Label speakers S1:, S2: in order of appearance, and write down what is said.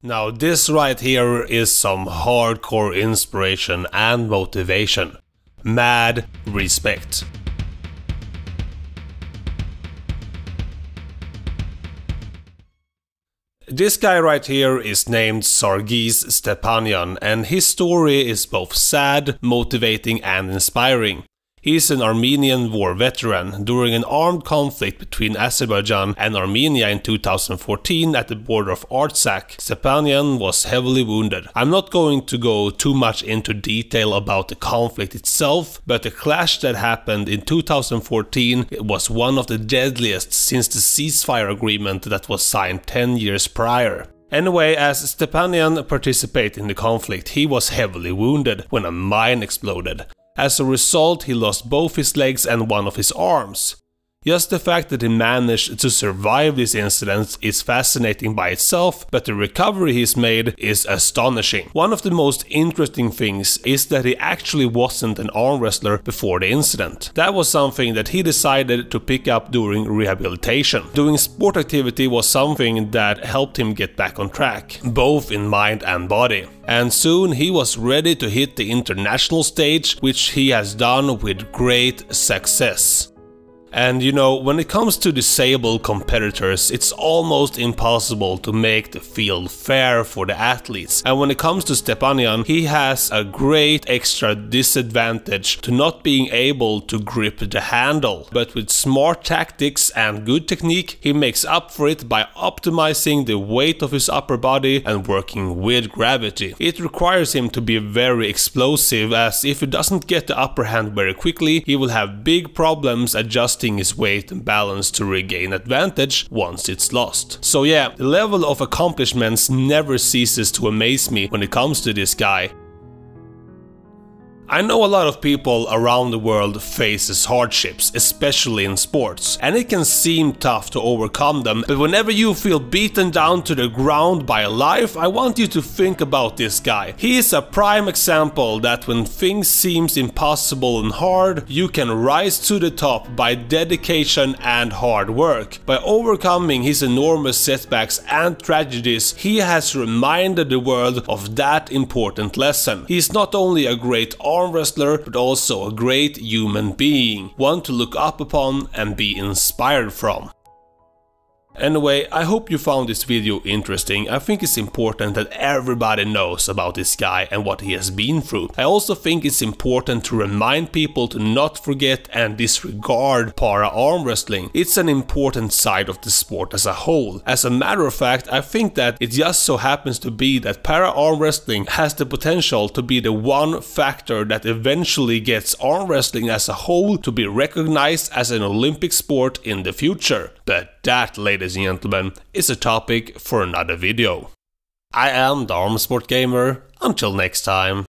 S1: Now this right here is some hardcore inspiration and motivation. Mad respect. This guy right here is named Sargis Stepanyan, and his story is both sad, motivating and inspiring. He's an Armenian war veteran. During an armed conflict between Azerbaijan and Armenia in 2014 at the border of Artsakh, Stepanyan was heavily wounded. I'm not going to go too much into detail about the conflict itself, but the clash that happened in 2014 was one of the deadliest since the ceasefire agreement that was signed 10 years prior. Anyway, as Stepanyan participated in the conflict, he was heavily wounded when a mine exploded. As a result, he lost both his legs and one of his arms. Just the fact that he managed to survive this incident is fascinating by itself, but the recovery he's made is astonishing. One of the most interesting things is that he actually wasn't an arm wrestler before the incident. That was something that he decided to pick up during rehabilitation. Doing sport activity was something that helped him get back on track, both in mind and body. And soon he was ready to hit the international stage, which he has done with great success. And you know, when it comes to disabled competitors, it's almost impossible to make the field fair for the athletes. And when it comes to Stepanyan, he has a great extra disadvantage to not being able to grip the handle. But with smart tactics and good technique, he makes up for it by optimizing the weight of his upper body and working with gravity. It requires him to be very explosive, as if he doesn't get the upper hand very quickly, he will have big problems adjusting his weight and balance to regain advantage once it's lost. So yeah, the level of accomplishments never ceases to amaze me when it comes to this guy. I know a lot of people around the world faces hardships, especially in sports, and it can seem tough to overcome them, but whenever you feel beaten down to the ground by life, I want you to think about this guy. He is a prime example that when things seem impossible and hard, you can rise to the top by dedication and hard work. By overcoming his enormous setbacks and tragedies, he has reminded the world of that important lesson. He is not only a great arm wrestler, but also a great human being, one to look up upon and be inspired from. Anyway, I hope you found this video interesting. I think it's important that everybody knows about this guy and what he has been through. I also think it's important to remind people to not forget and disregard para-arm wrestling. It's an important side of the sport as a whole. As a matter of fact, I think that it just so happens to be that para-arm wrestling has the potential to be the one factor that eventually gets arm wrestling as a whole to be recognized as an Olympic sport in the future. But that, ladies and gentlemen, is a topic for another video. I am the Armsport Gamer. Until next time.